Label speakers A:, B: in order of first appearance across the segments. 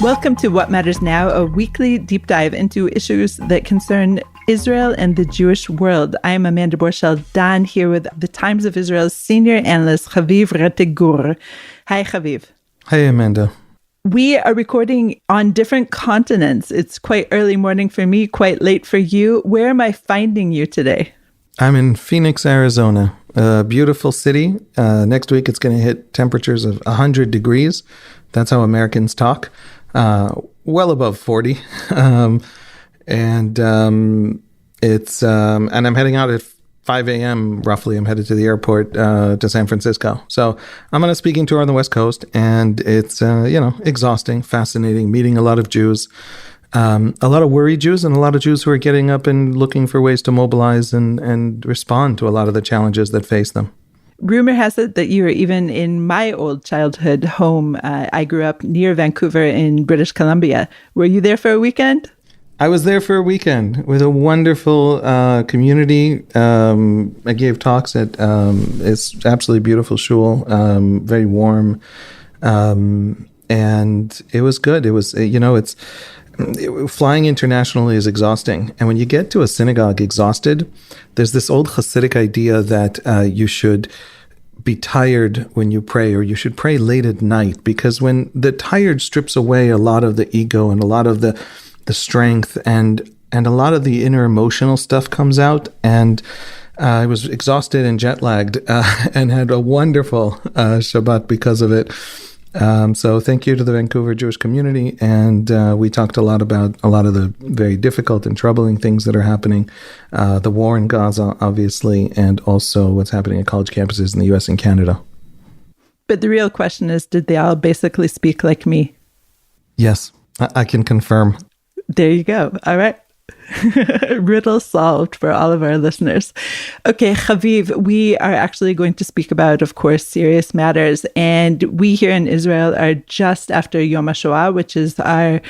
A: Welcome to What Matters Now, a weekly deep dive into issues that concern Israel and the Jewish world. I am Amanda Borschel-Dan, here with the Times of Israel's senior analyst, Haviv Rettig Gur. Hi, Haviv.
B: Hi, Amanda.
A: We are recording on different continents. It's quite early morning for me, quite late for you. Where am I finding you today?
B: I'm in Phoenix, Arizona, a beautiful city. Next week, it's going to hit temperatures of 100 degrees. That's how Americans talk. Well above 40. And I'm heading out at 5 a.m. roughly. I'm headed to the airport to San Francisco. So I'm on a speaking tour on the West Coast, and it's, exhausting, fascinating, meeting a lot of Jews, a lot of worried Jews, and a lot of Jews who are getting up and looking for ways to mobilize and respond to a lot of the challenges that face them.
A: Rumor has it that you were even in my old childhood home. I grew up near Vancouver in British Columbia. Were you there for a weekend?
B: I was there for a weekend with a wonderful community. I gave talks at it's absolutely beautiful shul, very warm, and it was good. It was, flying internationally is exhausting. And when you get to a synagogue exhausted, there's this old Hasidic idea that you should be tired when you pray, or you should pray late at night, because when the tired strips away a lot of the ego and a lot of the strength and a lot of the inner emotional stuff comes out. And I was exhausted and jet lagged and had a wonderful Shabbat because of it. So thank you to the Vancouver Jewish community. And we talked a lot about a lot of the very difficult and troubling things that are happening. The war in Gaza, obviously, and also what's happening at college campuses in the US and Canada.
A: But the real question is, did they all basically speak like me?
B: Yes, I can confirm.
A: There you go. All right. Riddle solved for all of our listeners. Okay, Haviv, we are actually going to speak about, of course, serious matters. And we here in Israel are just after Yom HaShoah, which is our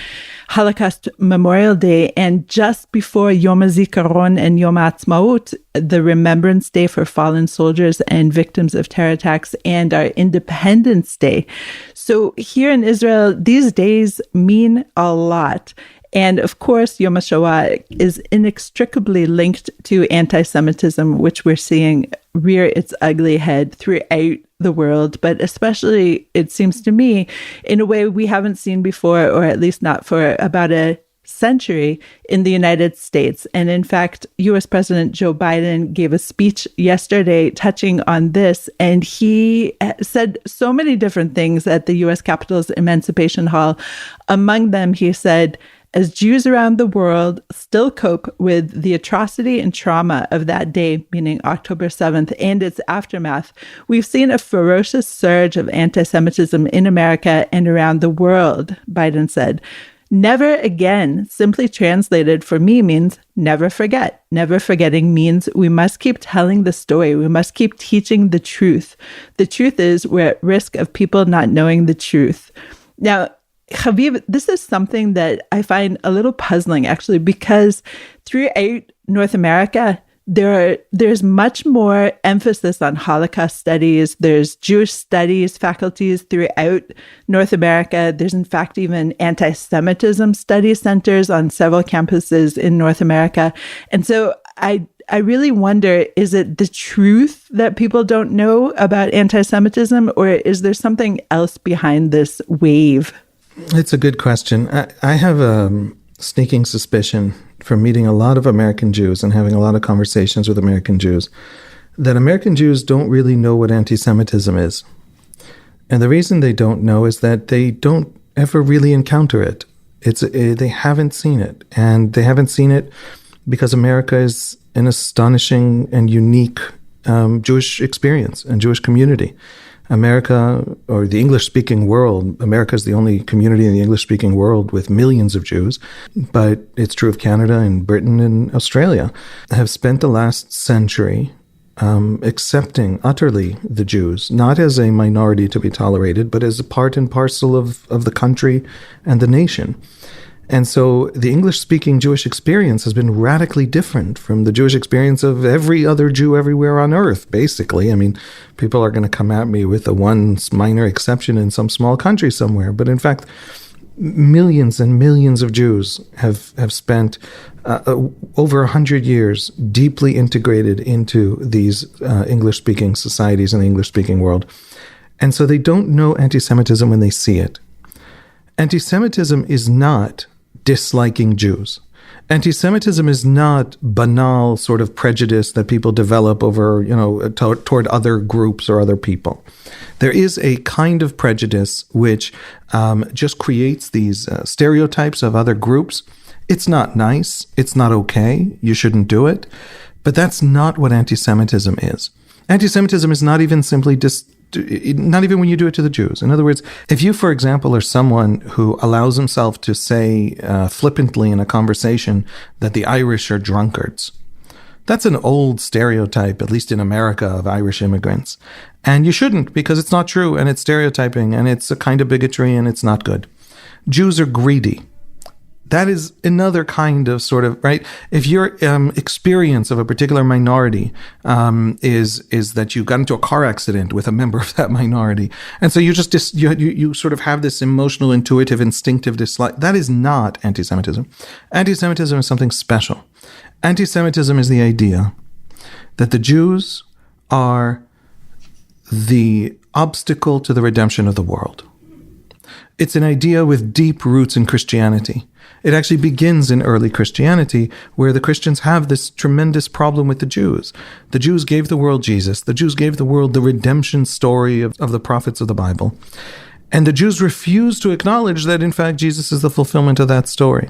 A: Holocaust Memorial Day, and just before Yom HaZikaron and Yom HaAtzmaut, the Remembrance Day for fallen soldiers and victims of terror attacks, and our Independence Day. So here in Israel, these days mean a lot. And of course, Yom HaShoah is inextricably linked to anti-Semitism, which we're seeing rear its ugly head throughout the world, but especially, it seems to me, in a way we haven't seen before, or at least not for about a century in the United States. And in fact, US President Joe Biden gave a speech yesterday touching on this, and he said so many different things at the US Capitol's Emancipation Hall. Among them, he said, as Jews around the world still cope with the atrocity and trauma of that day, meaning October 7th, and its aftermath, we've seen a ferocious surge of anti-Semitism in America and around the world, Biden said. Never again, simply translated for me, means never forget. Never forgetting means we must keep telling the story. We must keep teaching the truth. The truth is we're at risk of people not knowing the truth. Now, Haviv, this is something that I find a little puzzling, actually, because throughout North America, there's much more emphasis on Holocaust studies. There's Jewish studies faculties throughout North America. There's, in fact, even anti-Semitism study centers on several campuses in North America. And so I really wonder, is it the truth that people don't know about anti-Semitism, or is there something else behind this wave?
B: It's a good question. I have a sneaking suspicion from meeting a lot of American Jews and having a lot of conversations with American Jews that American Jews don't really know what anti-Semitism is. And the reason they don't know is that they don't ever really encounter it. They haven't seen it. And they haven't seen it because America is an astonishing and unique Jewish experience and Jewish community. America, or the English-speaking world, America is the only community in the English-speaking world with millions of Jews, but it's true of Canada and Britain and Australia, have spent the last century accepting utterly the Jews, not as a minority to be tolerated, but as a part and parcel of the country and the nation. And so the English-speaking Jewish experience has been radically different from the Jewish experience of every other Jew everywhere on earth, basically. I mean, people are going to come at me with the one minor exception in some small country somewhere. But in fact, millions and millions of Jews have spent over 100 years deeply integrated into these English-speaking societies in the English-speaking world. And so they don't know anti-Semitism when they see it. Anti-Semitism is not disliking Jews. Anti-Semitism is not banal sort of prejudice that people develop over, toward other groups or other people. There is a kind of prejudice which just creates these stereotypes of other groups. It's not nice. It's not okay. You shouldn't do it. But that's not what anti-Semitism is. Anti-Semitism is not even simply not even when you do it to the Jews. In other words, if you, for example, are someone who allows himself to say flippantly in a conversation that the Irish are drunkards, that's an old stereotype, at least in America, of Irish immigrants. And you shouldn't, because it's not true, and it's stereotyping, and it's a kind of bigotry, and it's not good. Jews are greedy. That is another kind of sort of, right? If your experience of a particular minority is that you got into a car accident with a member of that minority, and so you just you sort of have this emotional, intuitive, instinctive dislike, that is not anti-Semitism. Anti-Semitism is something special. Anti-Semitism is the idea that the Jews are the obstacle to the redemption of the world. It's an idea with deep roots in Christianity. It actually begins in early Christianity, where the Christians have this tremendous problem with the Jews. The Jews gave the world Jesus. The Jews gave the world the redemption story of the prophets of the Bible. And the Jews refuse to acknowledge that, in fact, Jesus is the fulfillment of that story.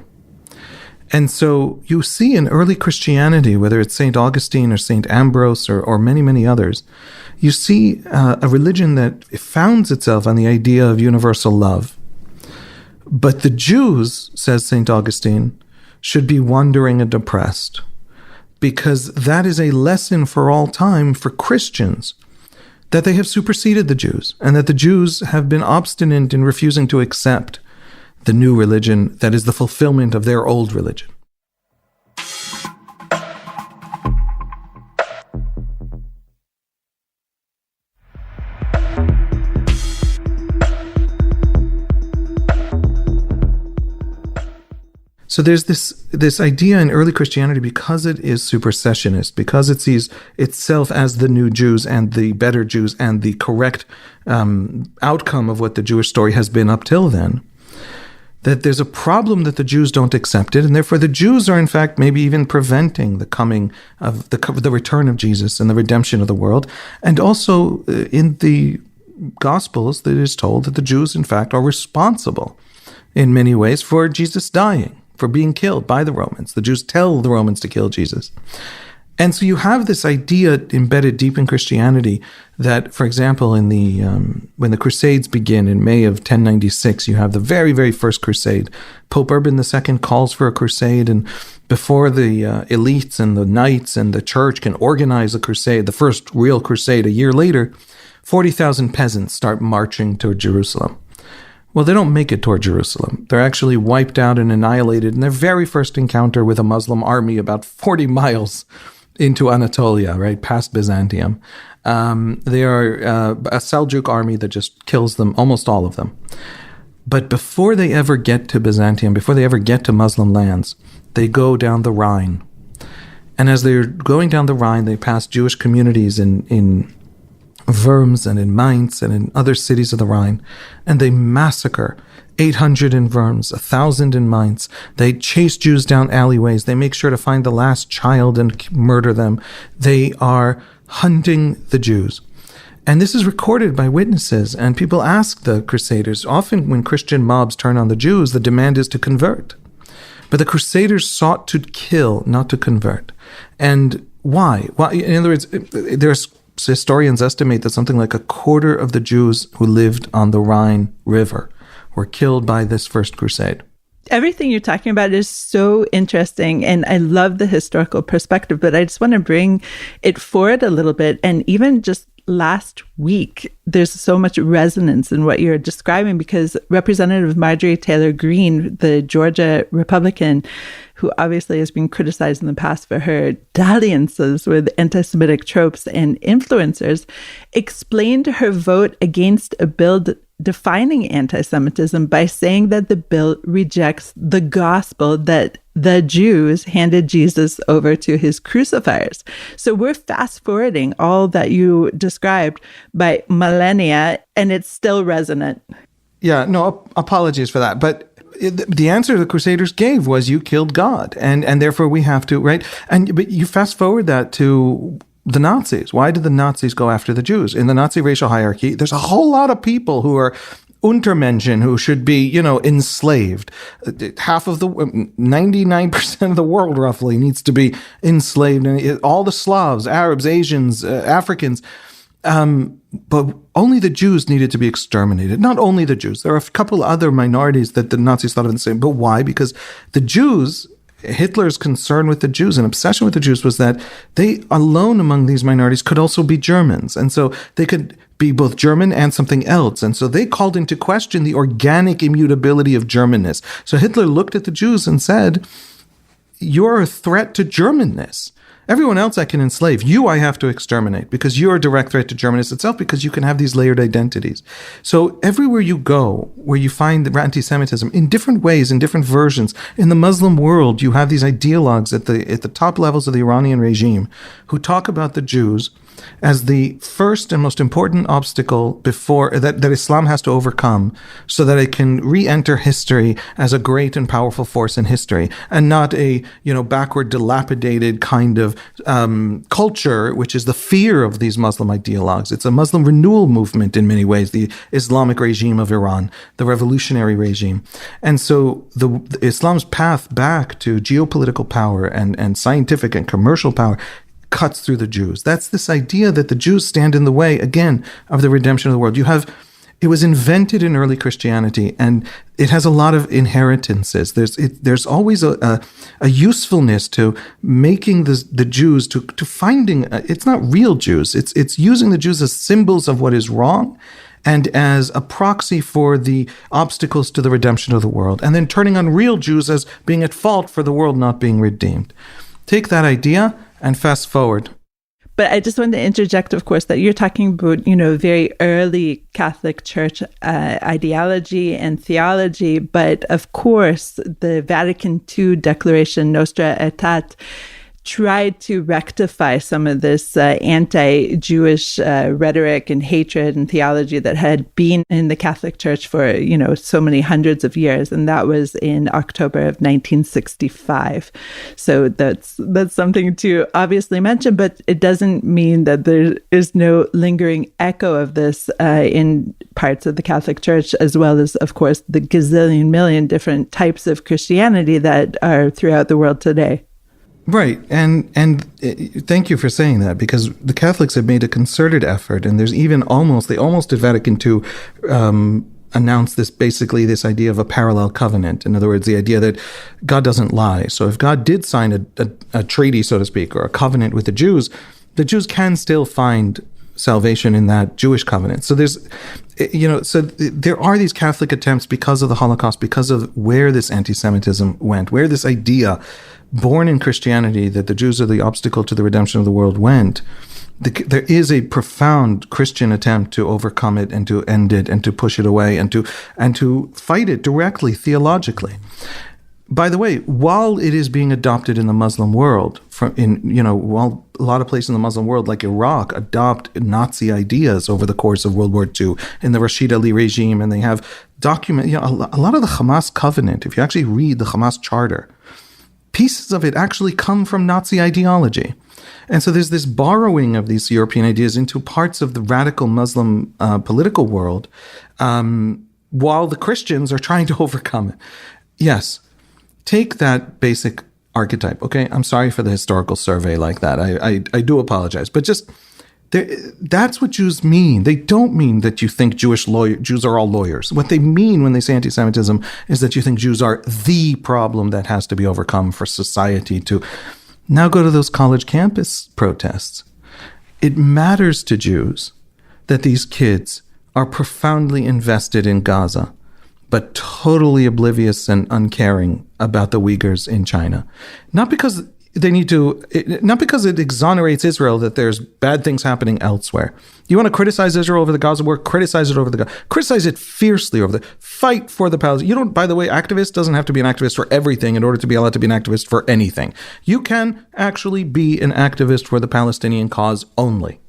B: And so you see in early Christianity, whether it's St. Augustine or St. Ambrose or many, many others, you see a religion that founds itself on the idea of universal love. But the Jews, says St. Augustine, should be wandering and oppressed, because that is a lesson for all time for Christians, that they have superseded the Jews, and that the Jews have been obstinate in refusing to accept the new religion that is the fulfillment of their old religion. So there's this idea in early Christianity, because it is supersessionist, because it sees itself as the new Jews and the better Jews and the correct outcome of what the Jewish story has been up till then, that there's a problem that the Jews don't accept it, and therefore the Jews are in fact maybe even preventing the coming of the return of Jesus and the redemption of the world. And also in the Gospels, it is told that the Jews in fact are responsible in many ways for Jesus dying, for being killed by the Romans. The Jews tell the Romans to kill Jesus. And so you have this idea embedded deep in Christianity that, for example, in the when the Crusades begin in May of 1096, you have the very, very first crusade. Pope Urban II calls for a crusade, and before the elites and the knights and the church can organize a crusade, the first real crusade a year later, 40,000 peasants start marching toward Jerusalem. Well, they don't make it toward Jerusalem. They're actually wiped out and annihilated in their very first encounter with a Muslim army about 40 miles into Anatolia, right, past Byzantium. They are a Seljuk army that just kills them, almost all of them. But before they ever get to Byzantium, before they ever get to Muslim lands, they go down the Rhine. And as they're going down the Rhine, they pass Jewish communities in Worms and in Mainz and in other cities of the Rhine, and they massacre 800 in Worms, 1,000 in Mainz. They chase Jews down alleyways. They make sure to find the last child and murder them. They are hunting the Jews. And this is recorded by witnesses, and people ask the Crusaders, often when Christian mobs turn on the Jews, the demand is to convert. But the Crusaders sought to kill, not to convert. And why? Why? In other words, there's historians estimate that something like a quarter of the Jews who lived on the Rhine River were killed by this first crusade.
A: Everything you're talking about is so interesting, and I love the historical perspective, but I just want to bring it forward a little bit. And even just last week, there's so much resonance in what you're describing, because Representative Marjorie Taylor Greene, the Georgia Republican, who obviously has been criticized in the past for her dalliances with anti-Semitic tropes and influencers, explained her vote against a bill defining anti-Semitism by saying that the bill rejects the gospel that the Jews handed Jesus over to his crucifiers. So we're fast forwarding all that you described by millennia, and it's still resonant.
B: Yeah, no, apologies for that. But the answer the Crusaders gave was, you killed God, and therefore we have to, right? But you fast forward that to the Nazis. Why did the Nazis go after the Jews? In the Nazi racial hierarchy, there's a whole lot of people who are Untermenschen, who should be, enslaved. Half of 99% of the world roughly needs to be enslaved. And all the Slavs, Arabs, Asians, Africans, but only the Jews needed to be exterminated. Not only the Jews. There are a couple other minorities that the Nazis thought of the same. But why? Because the Jews, Hitler's concern with the Jews and obsession with the Jews was that they alone among these minorities could also be Germans. And so they could be both German and something else. And so they called into question the organic immutability of Germanness. So Hitler looked at the Jews and said, you're a threat to Germanness. Everyone else I can enslave. You I have to exterminate because you're a direct threat to Germanness itself, because you can have these layered identities. So everywhere you go, where you find the anti-Semitism in different ways, in different versions, in the Muslim world, you have these ideologues at the top levels of the Iranian regime who talk about the Jews as the first and most important obstacle before that Islam has to overcome so that it can re-enter history as a great and powerful force in history, and not a backward, dilapidated kind of culture, which is the fear of these Muslim ideologues. It's a Muslim renewal movement in many ways, the Islamic regime of Iran, the revolutionary regime. And so the Islam's path back to geopolitical power and scientific and commercial power cuts through the Jews. That's this idea that the Jews stand in the way, again, of the redemption of the world. It was invented in early Christianity, and it has a lot of inheritances. There's always a usefulness to making the Jews, to finding, it's not real Jews, it's using the Jews as symbols of what is wrong and as a proxy for the obstacles to the redemption of the world, and then turning on real Jews as being at fault for the world not being redeemed. Take that idea and fast forward.
A: But I just wanted to interject, of course, that you're talking about, very early Catholic Church ideology and theology. But of course, the Vatican II Declaration Nostra Aetate tried to rectify some of this anti-Jewish rhetoric and hatred and theology that had been in the Catholic Church for, so many hundreds of years. And that was in October of 1965. So that's something to obviously mention, but it doesn't mean that there is no lingering echo of this in parts of the Catholic Church, as well as, of course, the gazillion million different types of Christianity that are throughout the world today.
B: Right. And thank you for saying that, because the Catholics have made a concerted effort, and there's even they almost at Vatican II announced this idea of a parallel covenant. In other words, the idea that God doesn't lie. So if God did sign a treaty, so to speak, or a covenant with the Jews can still find salvation in that Jewish covenant. So there are these Catholic attempts because of the Holocaust, because of where this anti-Semitism went, where this idea born in Christianity that the Jews are the obstacle to the redemption of the world went. There is a profound Christian attempt to overcome it and to end it and to push it away and to fight it directly theologically. By the way, while it is being adopted in the Muslim world, while a lot of places in the Muslim world, like Iraq, adopt Nazi ideas over the course of World War II in the Rashid Ali regime, and they have a lot of the Hamas covenant, if you actually read the Hamas charter, pieces of it actually come from Nazi ideology. And so there's this borrowing of these European ideas into parts of the radical Muslim political world, while the Christians are trying to overcome it. Yes, take that basic archetype. Okay, I'm sorry for the historical survey like that. I do apologize. But just that's what Jews mean. They don't mean that you think Jews are all lawyers. What they mean when they say anti-Semitism is that you think Jews are the problem that has to be overcome for society to now go to those college campus protests. It matters to Jews that these kids are profoundly invested in Gaza, but totally oblivious and uncaring about the Uyghurs in China. Not because they need to, not because it exonerates Israel that there's bad things happening elsewhere. You want to criticize Israel over the Gaza war, criticize it fiercely over the, fight for the Palestinians. You don't, by the way, activist doesn't have to be an activist for everything in order to be allowed to be an activist for anything. You can actually be an activist for the Palestinian cause only.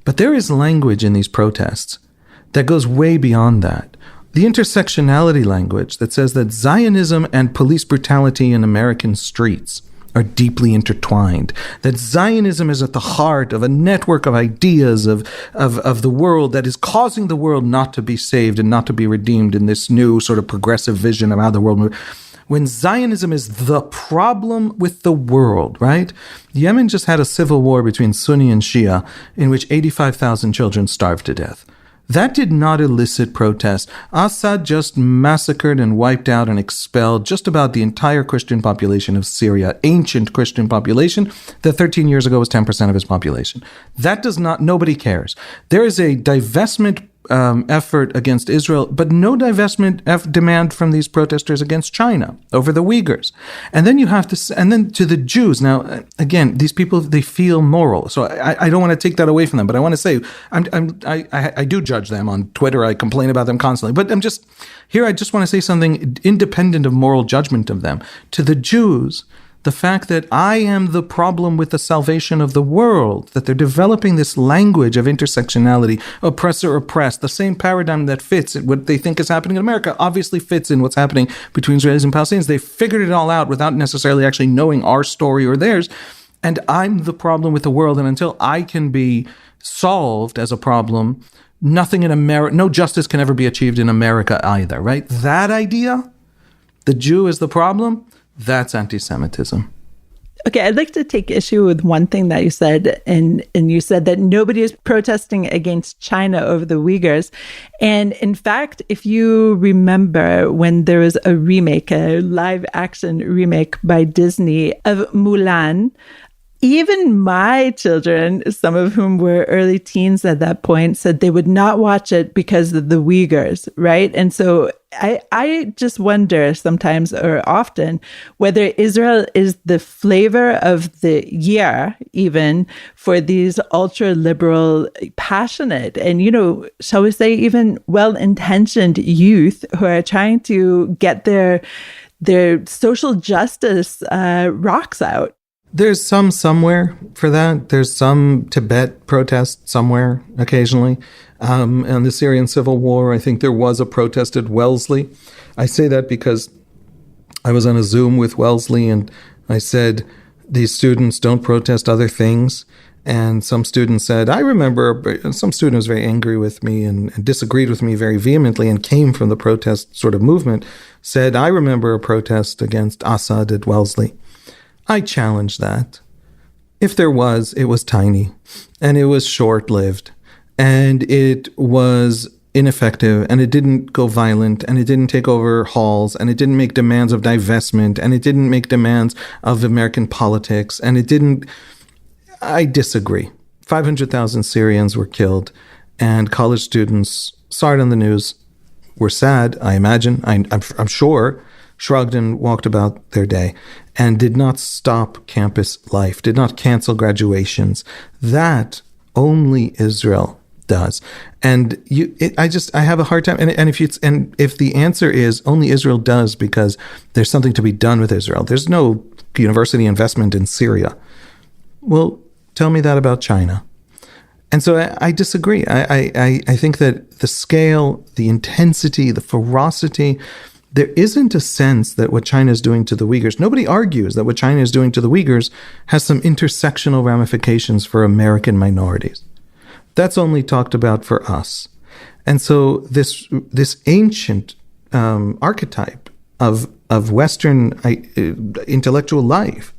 B: But there is language in these protests that goes way beyond that. The intersectionality language that says that Zionism and police brutality in American streets are deeply intertwined, that Zionism is at the heart of a network of ideas of the world that is causing the world not to be saved and not to be redeemed in this new sort of progressive vision of how the world moves. When Zionism is the problem with the world, right? Yemen just had a civil war between Sunni and Shia in which 85,000 children starved to death. That did not elicit protest. Assad just massacred and wiped out and expelled just about the entire Christian population of Syria, ancient Christian population that 13 years ago was 10% of its population. That does not, nobody cares. There is a divestment effort against Israel, but no divestment demand from these protesters against China over the Uyghurs. And then you have to, and then to the Jews. Now, again, these people, they feel moral. So I don't want to take that away from them, but I want to say, I do judge them on Twitter. I complain about them constantly, but I just want to say something independent of moral judgment of them. To the Jews, the fact that I am the problem with the salvation of the world, that they're developing this language of intersectionality, oppressor, oppressed, the same paradigm that fits what they think is happening in America obviously fits in what's happening between Israelis and Palestinians. They figured it all out without necessarily actually knowing our story or theirs. And I'm the problem with the world. And until I can be solved as a problem, nothing in America, no justice can ever be achieved in America either, right? That idea, the Jew is the problem, that's anti-Semitism.
A: Okay, I'd like to take issue with one thing that you said, and you said that nobody is protesting against China over the Uyghurs. And in fact, if you remember when there was a remake, a live action remake by Disney of Mulan, even my children, some of whom were early teens at that point, said they would not watch it because of the Uyghurs, right? And so I just wonder sometimes or often whether Israel is the flavor of the year even for these ultra-liberal, passionate, and, shall we say, even well-intentioned youth who are trying to get their social justice rocks out.
B: There's some somewhere for that. There's some Tibet protest somewhere occasionally. And the Syrian Civil War, I think there was a protest at Wellesley. I say that because I was on a Zoom with Wellesley and I said, these students don't protest other things. And some students said, I remember, some student was very angry with me and disagreed with me very vehemently and came from the protest sort of movement, said, I remember a protest against Assad at Wellesley. I challenge that. If there was, it was tiny, and it was short-lived, and it was ineffective, and it didn't go violent, and it didn't take over halls, and it didn't make demands of divestment, and it didn't make demands of American politics, and it didn't... I disagree. 500,000 Syrians were killed, and college students saw it on the news, were sad, I imagine, I'm sure, shrugged and walked about their day, and did not stop campus life, did not cancel graduations. That only Israel does. And I have a hard time. And if the answer is only Israel does because there's something to be done with Israel, there's no university investment in Syria. Well, tell me that about China. And so I disagree. I think that the scale, the intensity, the ferocity, there isn't a sense that what China is doing to the Uyghurs, nobody argues that what China is doing to the Uyghurs has some intersectional ramifications for American minorities. That's only talked about for us. And so this ancient archetype of Western intellectual life,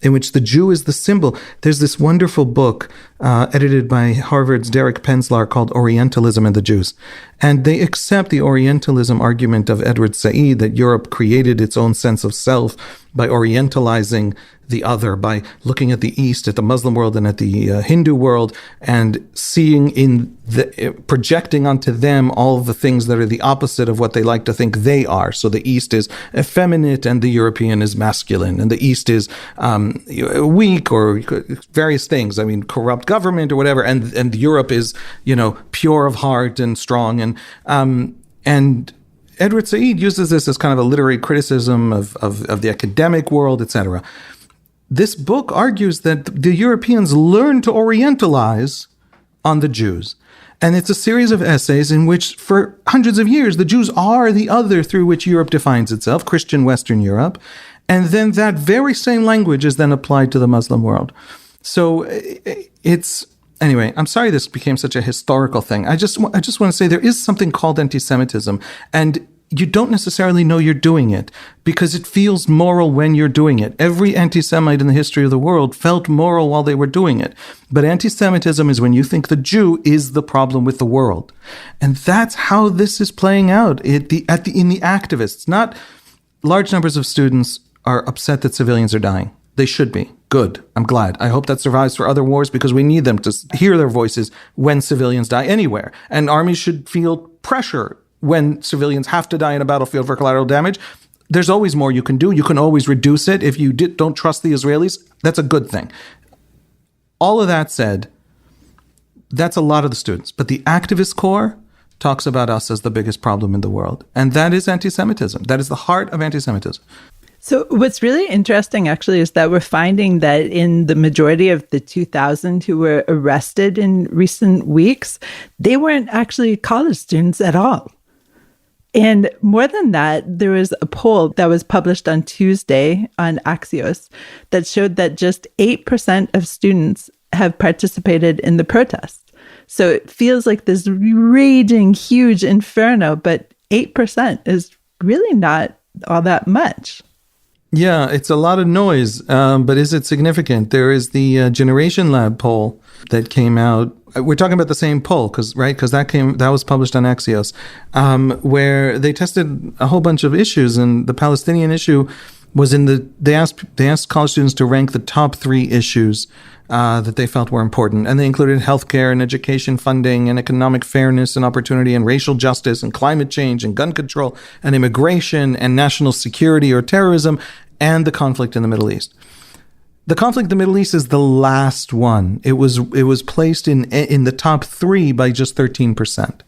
B: in which the Jew is the symbol. There's this wonderful book edited by Harvard's Derek Penzlar, called Orientalism and the Jews. And they accept the Orientalism argument of Edward Said that Europe created its own sense of self by Orientalizing the other, by looking at the East, at the Muslim world and at the Hindu world, and seeing projecting onto them all the things that are the opposite of what they like to think they are. So the East is effeminate and the European is masculine, and the East is weak or various things. I mean, corrupt government or whatever, and Europe is, pure of heart and strong. And Edward Said uses this as kind of a literary criticism of the academic world, etc. This book argues that the Europeans learned to Orientalize on the Jews. And it's a series of essays in which, for hundreds of years, the Jews are the other through which Europe defines itself, Christian Western Europe. And then that very same language is then applied to the Muslim world. So anyway, I'm sorry this became such a historical thing. I just want to say there is something called anti-Semitism, and you don't necessarily know you're doing it because it feels moral when you're doing it. Every anti-Semite in the history of the world felt moral while they were doing it. But anti-Semitism is when you think the Jew is the problem with the world. And that's how this is playing out in the activists. Not large numbers of students are upset that civilians are dying. They should be. Good. I'm glad. I hope that survives for other wars because we need them to hear their voices when civilians die anywhere. And armies should feel pressure when civilians have to die in a battlefield for collateral damage. There's always more you can do. You can always reduce it. If you don't trust the Israelis, that's a good thing. All of that said, that's a lot of the students. But the activist core talks about us as the biggest problem in the world. And that is anti-Semitism. That is the heart of anti-Semitism.
A: So what's really interesting, actually, is that we're finding that in the majority of the 2,000 who were arrested in recent weeks, they weren't actually college students at all. And more than that, there was a poll that was published on Tuesday on Axios that showed that just 8% of students have participated in the protests. So it feels like this raging, huge inferno, but 8% is really not all that much.
B: Yeah, it's a lot of noise, but is it significant? There is the Generation Lab poll that came out. We're talking about the same poll, because that was published on Axios, where they tested a whole bunch of issues, and the Palestinian issue was they asked college students to rank the top 3 issues that they felt were important, and they included healthcare and education funding and economic fairness and opportunity and racial justice and climate change and gun control and immigration and national security or terrorism and the conflict in the Middle East. The conflict in the Middle East is the last one. It was placed in the top 3 by just 13%.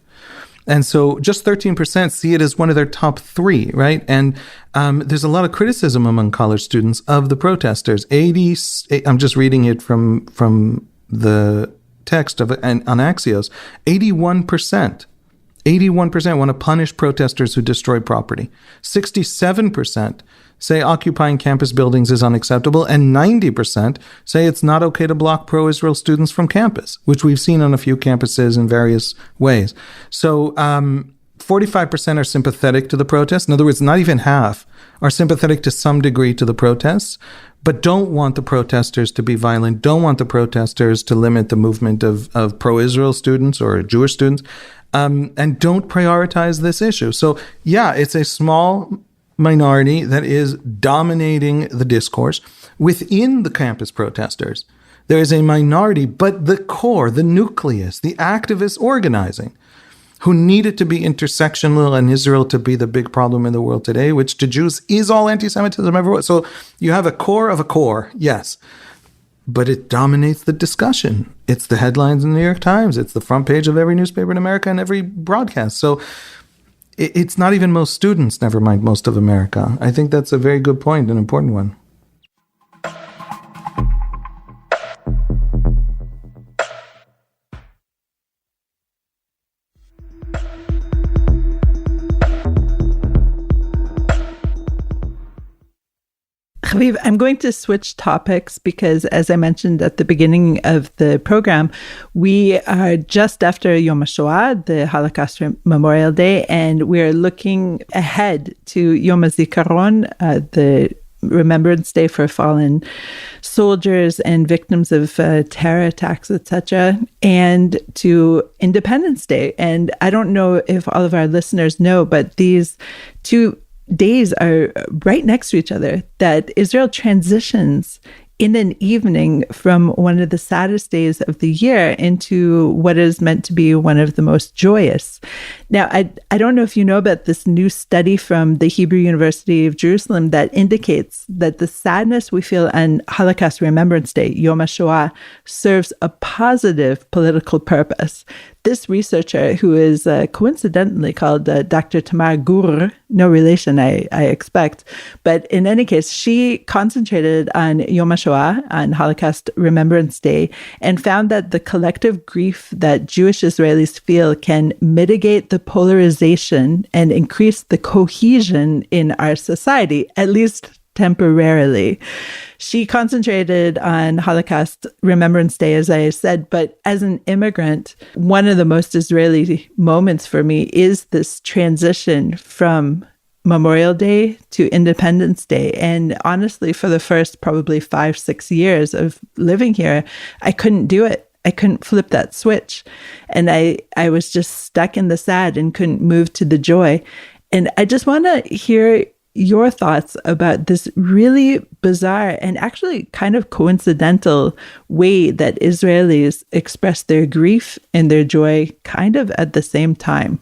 B: And so just 13% see it as one of their top 3, right? And there's a lot of criticism among college students of the protesters. I'm just reading it from the text on Axios. 81% want to punish protesters who destroy property. 67% say occupying campus buildings is unacceptable, and 90% say it's not okay to block pro-Israel students from campus, which we've seen on a few campuses in various ways. So 45% are sympathetic to the protests. In other words, not even half are sympathetic to some degree to the protests, but don't want the protesters to be violent, don't want the protesters to limit the movement of pro-Israel students or Jewish students, and don't prioritize this issue. So yeah, it's a small minority that is dominating the discourse. Within the campus protesters, there is a minority, but the core, the nucleus, the activists organizing, who need it to be intersectional and Israel to be the big problem in the world today, which to Jews is all anti-Semitism everywhere. So you have a core of a core, yes, but it dominates the discussion. It's the headlines in the New York Times. It's the front page of every newspaper in America and every broadcast. So it's not even most students, never mind most of America. I think that's a very good point, an important one.
A: Haviv, I'm going to switch topics because, as I mentioned at the beginning of the program, we are just after Yom HaShoah, the Holocaust Memorial Day, and we're looking ahead to Yom HaZikaron, the Remembrance Day for fallen soldiers and victims of terror attacks, etc., and to Independence Day. And I don't know if all of our listeners know, but these two days are right next to each other, that Israel transitions in an evening from one of the saddest days of the year into what is meant to be one of the most joyous. Now, I don't know if you know about this new study from the Hebrew University of Jerusalem that indicates that the sadness we feel on Holocaust Remembrance Day, Yom HaShoah, serves a positive political purpose. This researcher, who is coincidentally called Dr. Tamar Gur, no relation, I expect, but in any case, she concentrated on Yom HaShoah, on Holocaust Remembrance Day, and found that the collective grief that Jewish Israelis feel can mitigate the polarization and increase the cohesion in our society, at least temporarily. She concentrated on Holocaust Remembrance Day, as I said, but as an immigrant, one of the most Israeli moments for me is this transition from Memorial Day to Independence Day. And honestly, for the first probably 5-6 years of living here, I couldn't do it. I couldn't flip that switch. And I was just stuck in the sad and couldn't move to the joy. And I just want to hear your thoughts about this really bizarre and actually kind of coincidental way that Israelis express their grief and their joy kind of at the same time.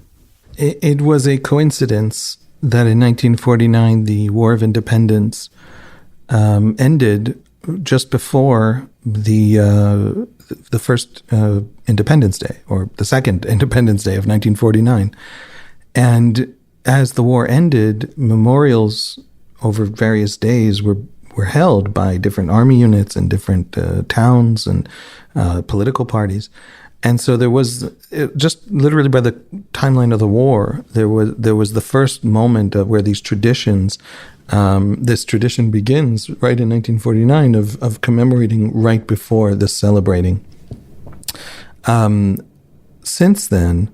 B: It was a coincidence that in 1949, the War of Independence ended just before the first Independence Day, or the second Independence Day of 1949. And as the war ended, memorials over various days were held by different army units and different towns and political parties. And so there was, just literally by the timeline of the war, there was the first moment of where these traditions, this tradition begins right in 1949 of commemorating right before the celebrating. Since then,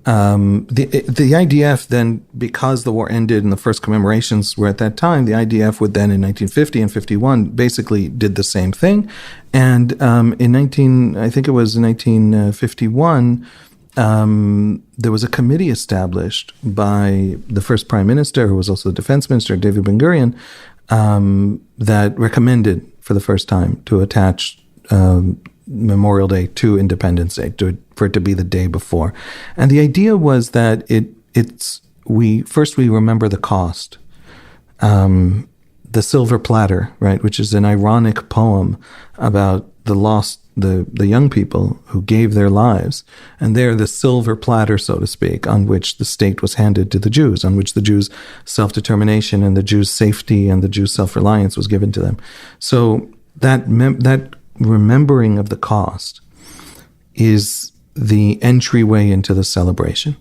B: the IDF then, because the war ended and the first commemorations were at that time, the IDF would then in 1950 and 51 basically did the same thing. And in 1951, there was a committee established by the first prime minister, who was also the defense minister, David Ben-Gurion, that recommended for the first time to attach Memorial Day to Independence Day, for it to be the day before. And the idea was that we remember the cost. The Silver Platter, right, which is an ironic poem about the young people who gave their lives. And they're the silver platter, so to speak, on which the state was handed to the Jews, on which the Jews' self-determination and the Jews' safety and the Jews' self-reliance was given to them. So that remembering of the cost is the entryway into the celebration.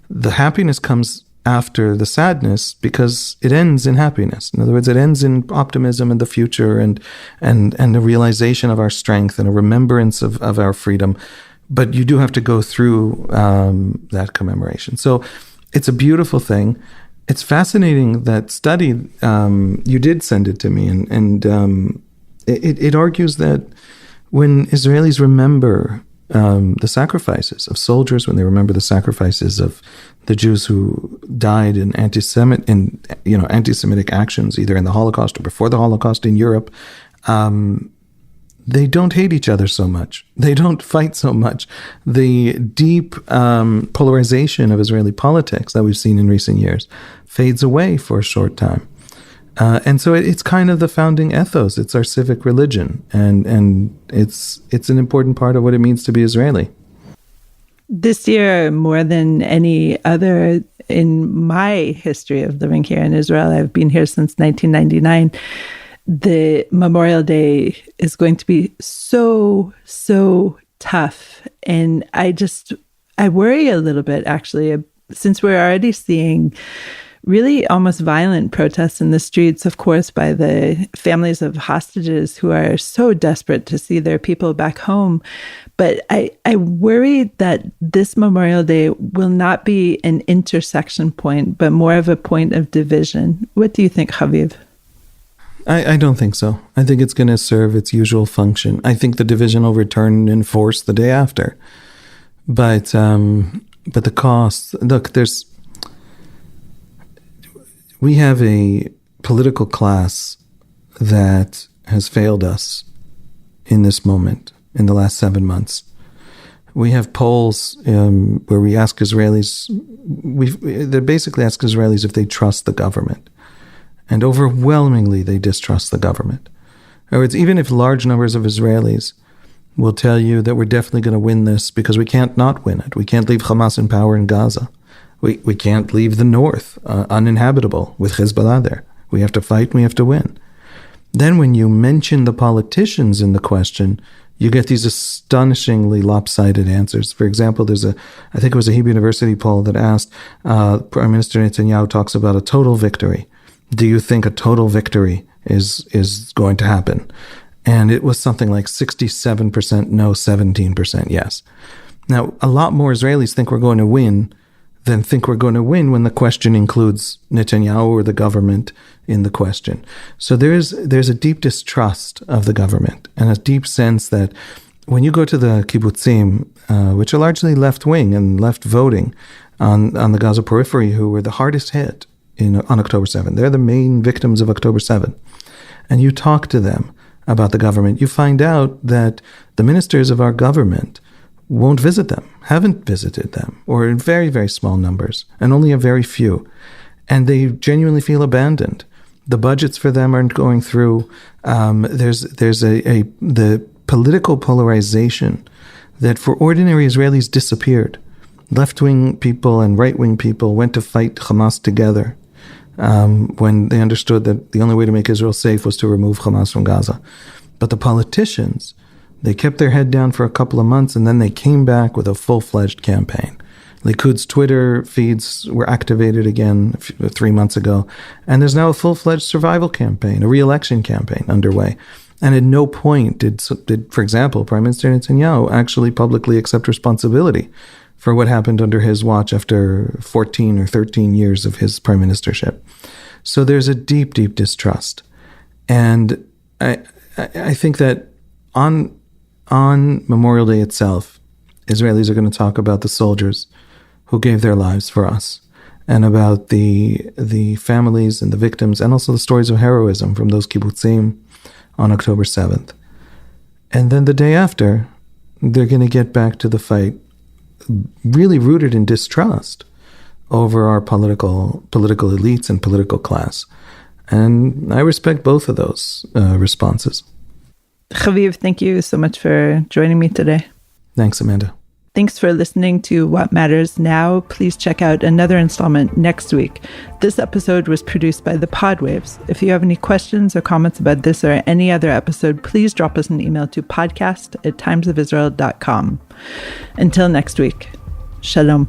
B: The happiness comes after the sadness because it ends in happiness. In other words, it ends in optimism in the future and a realization of our strength and a remembrance of our freedom. But you do have to go through that commemoration. So it's a beautiful thing. It's fascinating, that study. You did send it to me, and it argues that when Israelis remember the sacrifices of soldiers, when they remember the sacrifices of the Jews who died in anti-Semitic actions, either in the Holocaust or before the Holocaust in Europe, they don't hate each other so much. They don't fight so much. The deep polarization of Israeli politics that we've seen in recent years fades away for a short time. And so it's kind of the founding ethos. It's our civic religion, and it's an important part of what it means to be Israeli.
A: This year, more than any other in my history of living here in Israel, I've been here since 1999, the Memorial Day is going to be so tough. And I worry a little bit, actually, since we're already seeing really almost violent protests in the streets, of course, by the families of hostages who are so desperate to see their people back home. But I worry that this Memorial Day will not be an intersection point, but more of a point of division. What do you think, Haviv?
B: I don't think so. I think it's going to serve its usual function. I think the division will return in force the day after. But the cost, look, we have a political class that has failed us in this moment, in the last 7 months. We have polls where we ask Israelis, they basically ask Israelis if they trust the government. And overwhelmingly, they distrust the government. In other words, even if large numbers of Israelis will tell you that we're definitely going to win this because we can't not win it. We can't leave Hamas in power in Gaza. We can't leave the north uninhabitable with Hezbollah there. We have to fight and we have to win. Then when you mention the politicians in the question, you get these astonishingly lopsided answers. For example, I think it was a Hebrew University poll that asked, Prime Minister Netanyahu talks about a total victory. Do you think a total victory is going to happen? And it was something like 67% no, 17% yes. Now, a lot more Israelis think we're going to win than think we're going to win when the question includes Netanyahu or the government in the question. So there's a deep distrust of the government and a deep sense that when you go to the kibbutzim, which are largely left-wing and left voting on the Gaza periphery, who were the hardest hit on October 7th. They're the main victims of October 7th. And you talk to them about the government, you find out that the ministers of our government won't visit them, haven't visited them, or in very, very small numbers, and only a very few. And they genuinely feel abandoned. The budgets for them aren't going through. There's the political polarization that for ordinary Israelis disappeared. Left-wing people and right-wing people went to fight Hamas together when they understood that the only way to make Israel safe was to remove Hamas from Gaza. But the politicians, they kept their head down for a couple of months, and then they came back with a full-fledged campaign. Likud's Twitter feeds were activated again 3 months ago, and there's now a full-fledged survival campaign, a re-election campaign underway. And at no point did, for example, Prime Minister Netanyahu actually publicly accept responsibility for what happened under his watch after 14 or 13 years of his prime ministership. So there's a deep, deep distrust. And I think that on Memorial Day itself, Israelis are going to talk about the soldiers who gave their lives for us, and about the families and the victims, and also the stories of heroism from those kibbutzim on October 7th. And then the day after, they're going to get back to the fight, really rooted in distrust over our political elites and political class. And I respect both of those responses.
A: Haviv, thank you so much for joining me today.
B: Thanks, Amanda.
A: Thanks for listening to What Matters Now. Please check out another installment next week. This episode was produced by the Podwaves. If you have any questions or comments about this or any other episode, please drop us an email to podcast@timesofisrael.com. Until next week, shalom.